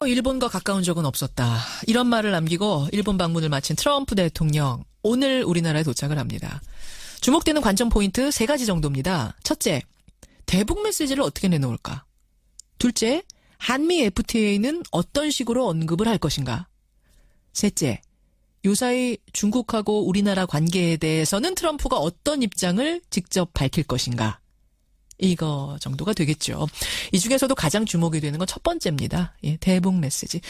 일본과 가까운 적은 없었다. 이런 말을 남기고 일본 방문을 마친 트럼프 대통령. 오늘 우리나라에 도착을 합니다. 주목되는 관전 포인트 3가지 정도입니다. 첫째, 대북 메시지를 어떻게 내놓을까? 둘째, 한미 FTA는 어떤 식으로 언급을 할 것인가? 셋째, 요사이 중국하고 우리나라 관계에 대해서는 트럼프가 어떤 입장을 직접 밝힐 것인가? 이거 정도가 되겠죠. 이 중에서도 가장 주목이 되는 건 첫 번째입니다. 예, 대북 메시지.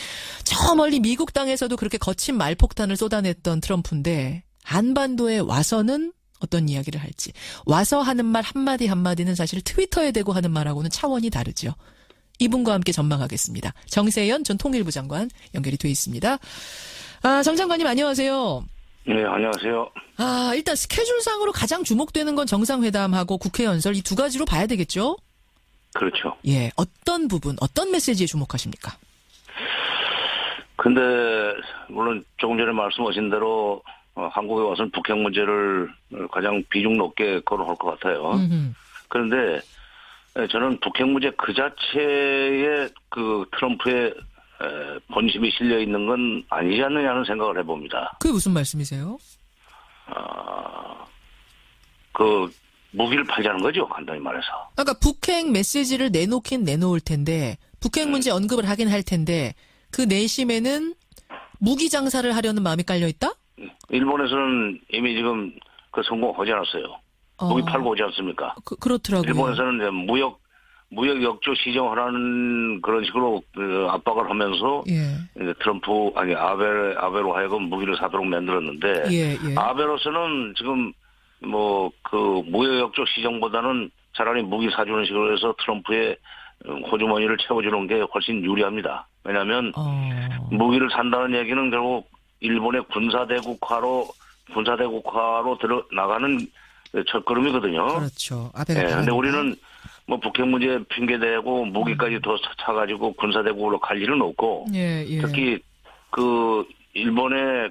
저 멀리 미국 땅에서도 그렇게 거친 말폭탄을 쏟아냈던 트럼프인데 한반도에 와서는 어떤 이야기를 할지. 와서 하는 말 한마디 한마디는 사실 트위터에 대고 하는 말하고는 차원이 다르죠. 이분과 함께 전망하겠습니다. 정세현 전 통일부 장관 연결이 돼 있습니다. 정 장관님 안녕하세요. 네, 안녕하세요. 일단 스케줄상으로 가장 주목되는 건 정상회담하고 국회 연설 이 2가지로 봐야 되겠죠? 그렇죠. 예, 어떤 부분, 어떤 메시지에 주목하십니까? 근데 물론 조금 전에 말씀하신 대로 한국에 와서는 북핵 문제를 가장 비중 높게 거론할 것 같아요. 그런데 저는 북핵 문제 그 자체에 그 트럼프의 본심이 실려 있는 건 아니지 않느냐는 생각을 해봅니다. 그게 무슨 말씀이세요? 그 무기를 팔자는 거죠, 간단히 말해서. 그러니까 북핵 메시지를 내놓긴 내놓을 텐데 북핵 문제 언급을 하긴 할 텐데 그 내심에는 무기 장사를 하려는 마음이 깔려 있다? 일본에서는 이미 지금 그 성공하지 않았어요. 무기 팔고 오지 않습니까? 그렇더라고요. 일본에서는 이제 무역 역조 시정하라는 그런 식으로 압박을 하면서 예. 트럼프 아베로 하여금 무기를 사도록 만들었는데 예. 아베로서는 지금 뭐 그 무역 역조 시정보다는 차라리 무기 사주는 식으로 해서 트럼프의 호주머니를 채워주는 게 훨씬 유리합니다. 왜냐하면 무기를 산다는 얘기는 결국 일본의 군사대국화로 들어 나가는 첫걸음이거든요. 그렇죠. 아베가. 네, 근데 우리는 뭐 북핵 문제 핑계 대고 무기까지 더 차가지고 군사대국으로 갈 일은 없고 예. 특히 그 일본의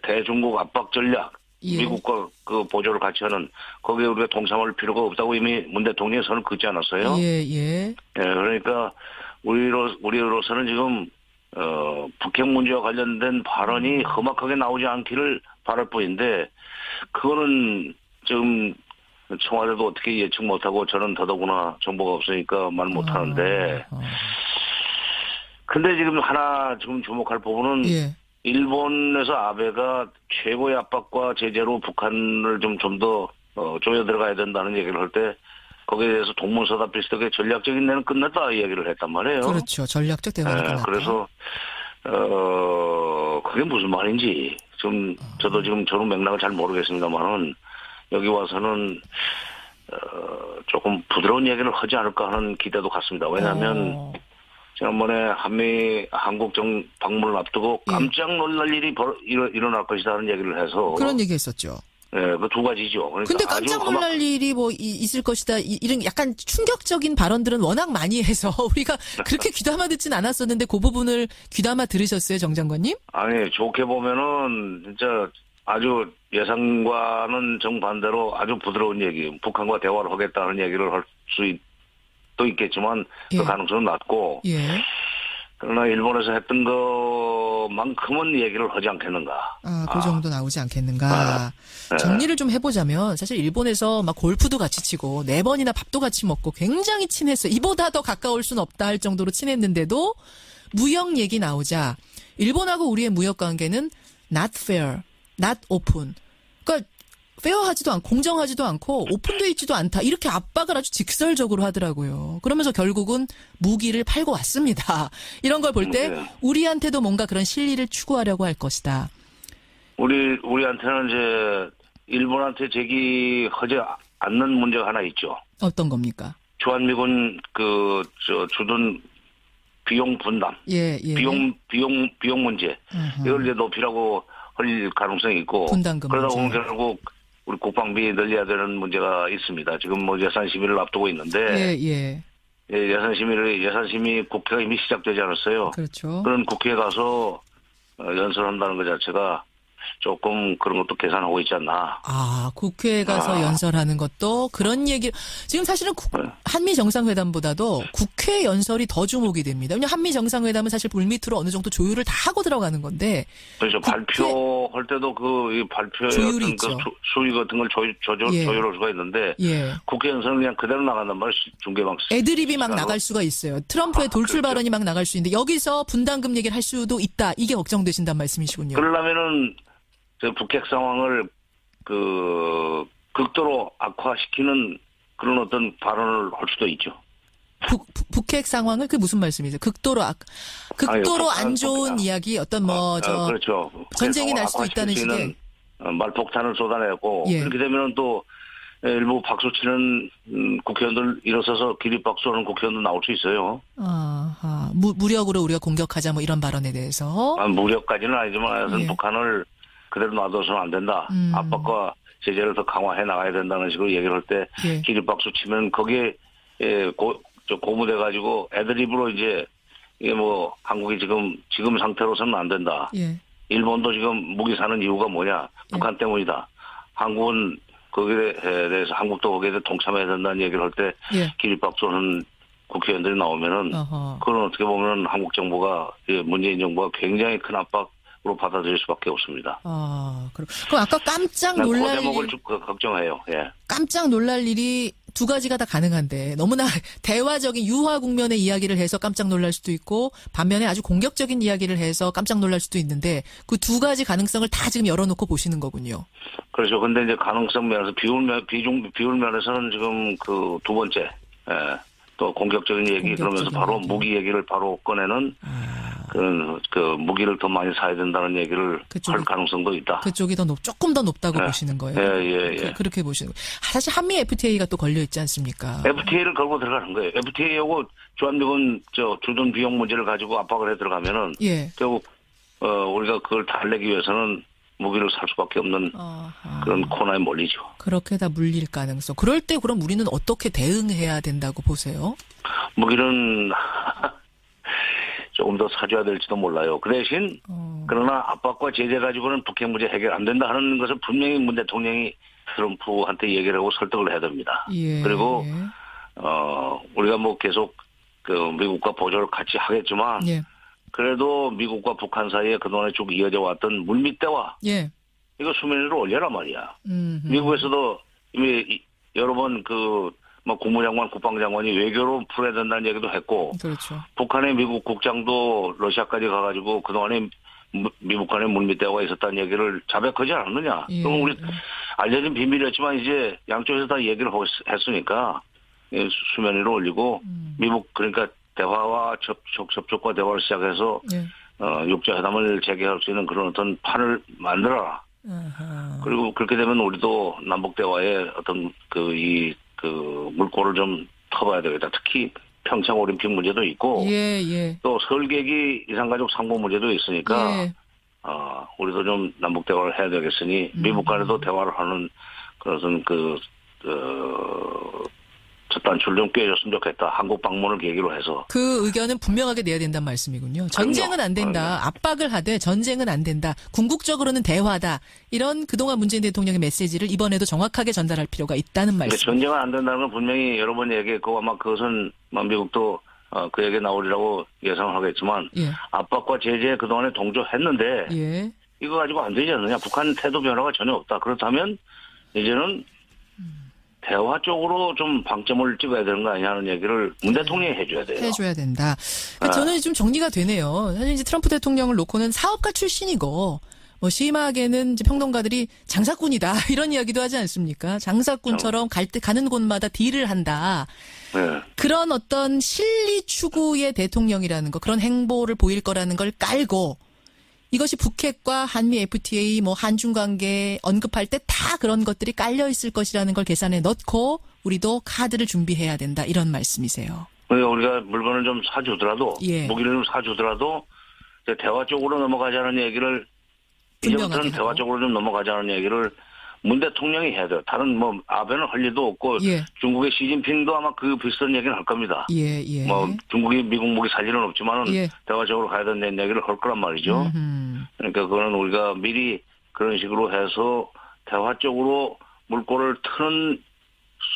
대중국 압박 전략 예. 미국과 그 보조를 같이 하는 거기에 우리가 동참할 필요가 없다고 이미 문 대통령이 선을 긋지 않았어요. 예. 그러니까 우리로서는 지금 북핵 문제와 관련된 발언이 험악하게 나오지 않기를 바랄 뿐인데 그거는 지금 청와대도 어떻게 예측 못하고 저는 더더구나 정보가 없으니까 말 못하는데 근데 지금 하나 지금 주목할 부분은 예. 일본에서 아베가 최고의 압박과 제재로 북한을 좀 더 조여 들어가야 된다는 얘기를 할 때 거기에 대해서 동문서답 비슷하게 전략적인 데는 끝났다 이 얘기를 했단 말이에요. 그렇죠. 전략적 대화는 끝났다. 그래서 그게 무슨 말인지 좀 저도 지금 저는 맥락을 잘 모르겠습니다만은 여기 와서는 조금 부드러운 얘기를 하지 않을까 하는 기대도 갖습니다. 왜냐하면 지난번에 한국 방문을 앞두고 깜짝 놀랄 일이 일어날 것이다 하는 얘기를 해서 그런 얘기했었죠. 네, 그 2가지죠. 그러니까 근데 깜짝 놀랄 일이 뭐 있을 것이다 이런 약간 충격적인 발언들은 워낙 많이 해서 우리가 그렇게 귀담아 듣진 않았었는데 그 부분을 귀담아 들으셨어요, 정 장관님? 아니 좋게 보면은 진짜 아주 예상과는 정반대로 아주 부드러운 얘기, 북한과 대화를 하겠다는 얘기를 할 수도 있겠지만 그 가능성은 낮고 그러나 일본에서 했던 것만큼은 얘기를 하지 않겠는가. 그 정도 나오지 않겠는가. 정리를 좀 해보자면 사실 일본에서 막 골프도 같이 치고 4번이나 밥도 같이 먹고 굉장히 친했어요. 이보다 더 가까울 순 없다 할 정도로 친했는데도 무역 얘기 나오자 일본하고 우리의 무역 관계는 not fair, not open. 그러니까 페어하지도 않고 공정하지도 않고 오픈되어 있지도 않다. 이렇게 압박을 아주 직설적으로 하더라고요. 그러면서 결국은 무기를 팔고 왔습니다. 이런 걸 볼 때 우리한테도 뭔가 그런 실리를 추구하려고 할 것이다. 우리한테는 이제 일본한테 제기하지 않는 문제가 하나 있죠. 어떤 겁니까? 주한미군 주둔 비용 분담, 비용 문제 이걸 이제 높이라고 할 가능성이 있고 분담금 그러다 보면 문제. 결국 우리 국방비 늘려야 되는 문제가 있습니다. 지금 뭐 예산 심의를 앞두고 있는데 예산 심의 국회가 이미 시작되지 않았어요. 그렇죠. 그런 국회에 가서 연설한다는 것 자체가 조금 그런 것도 계산하고 있지 않나. 아, 국회에 가서 연설하는 것도 그런 얘기. 지금 사실은 한미 정상회담보다도 국회 연설이 더 주목이 됩니다. 왜냐하면 한미 정상회담은 사실 물밑으로 어느 정도 조율을 다 하고 들어가는 건데. 그렇죠. 발표할 때도 이 발표의 조율이 어떤 있죠. 그 수위 같은 걸 조율할 수가 있는데. 예. 국회 연설은 그냥 그대로 나간단 말이에요. 중계방송. 애드립이 막 나갈 수가 있어요. 트럼프의 돌출 그렇죠. 발언이 막 나갈 수 있는데 여기서 분담금 얘기를 할 수도 있다. 이게 걱정되신단 말씀이시군요. 그러려면은 북핵 상황을 극도로 악화시키는 그런 어떤 발언을 할 수도 있죠. 북핵 상황을 그게 무슨 말씀이세요? 극도로 안 좋은 이야기 어떤 그렇죠. 전쟁이 날 수도 있다는 식의 말폭탄을 쏟아내고 예. 그렇게 되면은 또 일부 박수치는 국회의원들 일어서서 기립박수하는 국회의원도 나올 수 있어요. 아하, 무력으로 우리가 공격하자 뭐 이런 발언에 대해서. 무력까지는 아니지만 예. 북한을 그대로 놔둬서는 안 된다. 압박과 제재를 더 강화해 나가야 된다는 식으로 얘기를 할 때 예. 기립박수 치면 거기에 고무돼 가지고 애드립으로 이제 이게 뭐 한국이 지금 상태로서는 안 된다. 예. 일본도 지금 무기 사는 이유가 뭐냐? 북한 때문이다. 한국은 거기에 대해서 한국도 거기에 대해 동참해야 된다는 얘기를 할 때 예. 기립박수하는 국회의원들이 나오면은 그건 어떻게 보면 한국 정부가 문재인 정부가 굉장히 큰 압박으로 받아들일 수밖에 없습니다. 그럼 아까 깜짝 놀랄 그 대목을 걱정해요. 예. 깜짝 놀랄 일이 두 가지가 다 가능한데 너무나 대화적인 유화 국면의 이야기를 해서 깜짝 놀랄 수도 있고 반면에 아주 공격적인 이야기를 해서 깜짝 놀랄 수도 있는데 그 두 가지 가능성을 다 지금 열어놓고 보시는 거군요. 그렇죠. 근데 이제 가능성 면에서 비율 면에서는 지금 그 두 번째, 또 공격적인 얘기 그러면서 바로 무기 얘기를 바로 꺼내는 그 무기를 더 많이 사야 된다는 얘기를 할 가능성도 있다. 그쪽이 조금 더 높다고 보시는 거예요. 예. 그렇게 보시는 거예요. 사실 한미 FTA가 또 걸려 있지 않습니까? FTA를 걸고 들어가는 거예요. FTA하고 주한미군 주둔 비용 문제를 가지고 압박을 해 들어가면은 예. 결국 우리가 그걸 달래기 위해서는 무기를 살 수밖에 없는 그런 코너에 몰리죠. 그렇게 다 물릴 가능성. 그럴 때 그럼 우리는 어떻게 대응해야 된다고 보세요? 무기는 조금 더 사줘야 될지도 몰라요. 그 대신 그러나 압박과 제재 가지고는 북핵 문제 해결 안 된다 하는 것을 분명히 문 대통령이 트럼프한테 얘기를 하고 설득을 해야 됩니다. 예. 그리고 우리가 뭐 계속 미국과 보조를 같이 하겠지만 예. 그래도 미국과 북한 사이에 그동안에 쭉 이어져 왔던 물밑 대화 예. 이거 수면 위로 올려라 말이야. 미국에서도 이미 여러 번 국무장관, 국방장관이 외교로 풀어야 된다는 얘기도 했고, 그렇죠. 북한의 미국 국장도 러시아까지 가가지고 그동안에 미국 간의 물밑 대화가 있었다는 얘기를 자백하지 않았느냐. 예. 그럼 우리 알려진 비밀이었지만 이제 양쪽에서 다 얘기를 했으니까 수면 위로 올리고 미국 그러니까 대화와 접촉과 대화를 시작해서 예. 육자회담을 재개할 수 있는 그런 어떤 판을 만들어라. 그리고 그렇게 되면 우리도 남북 대화의 어떤 물꼬를 좀 터봐야 되겠다. 특히 평창 올림픽 문제도 있고 예. 또 설계기 이산가족 상봉 문제도 있으니까 예. 우리도 좀 남북 대화를 해야 되겠으니 미국 간에도 대화를 하는 그런 첫 단추를 좀 꿰줬으면 좋겠다. 한국 방문을 계기로 해서. 그 의견은 분명하게 내야 된다는 말씀이군요. 전쟁은 안 된다. 압박을 하되 전쟁은 안 된다. 궁극적으로는 대화다. 이런 그동안 문재인 대통령의 메시지를 이번에도 정확하게 전달할 필요가 있다는 말씀. 전쟁은 안 된다는 건 분명히 여러 번 얘기했고 아마 그것은 미국도 그 얘기 나오리라고 예상을 하겠지만 예. 압박과 제재에 그동안에 동조했는데 예. 이거 가지고 안 되지 않느냐. 북한 태도 변화가 전혀 없다. 그렇다면 이제는 대화 쪽으로 좀 방점을 찍어야 되는 거 아니냐 하는 얘기를 문 대통령이 해줘야 돼요. 해줘야 된다. 저는 좀 정리가 되네요. 사실 이제 트럼프 대통령을 놓고는 사업가 출신이고, 심하게는 이제 평론가들이 장사꾼이다. 이런 이야기도 하지 않습니까? 장사꾼처럼 가는 곳마다 딜을 한다. 네. 그런 어떤 실리 추구의 대통령이라는 거, 그런 행보를 보일 거라는 걸 깔고, 이것이 북핵과 한미 FTA, 한중 관계 언급할 때 다 그런 것들이 깔려 있을 것이라는 걸 계산에 넣고 우리도 카드를 준비해야 된다. 이런 말씀이세요. 우리가 물건을 좀 사주더라도 예. 무기를 좀 사주더라도 대화 쪽으로 넘어가자는 얘기를 이제부터는 대화 쪽으로 좀 넘어가자는 얘기를 문 대통령이 해야 돼요. 다른 아베는 할 일도 없고 예. 중국의 시진핑도 아마 그 비슷한 얘기는 할 겁니다. 예. 중국이 미국 무기 살 일은 없지만은 예. 대화적으로 가야 된다는 얘기를 할 거란 말이죠. 그러니까 그거는 우리가 미리 그런 식으로 해서 대화적으로 물꼬를 트는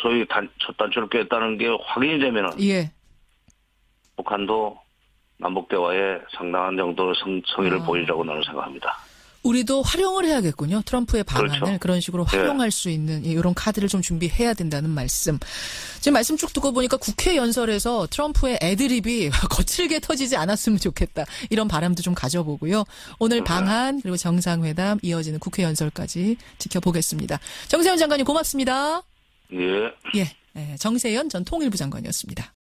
소위 첫 단추를 꿰었다는 게 확인이 되면은 예. 북한도 남북 대화에 상당한 정도의 성의를 보이리라고 나는 생각합니다. 우리도 활용을 해야겠군요. 트럼프의 방안을 그렇죠. 그런 식으로 활용할 수 있는 이런 카드를 좀 준비해야 된다는 말씀. 지금 말씀 쭉 듣고 보니까 국회 연설에서 트럼프의 애드립이 거칠게 터지지 않았으면 좋겠다. 이런 바람도 좀 가져보고요. 오늘 방한 그리고 정상회담 이어지는 국회 연설까지 지켜보겠습니다. 정세현 장관님 고맙습니다. 예. 예, 정세현 전 통일부 장관이었습니다.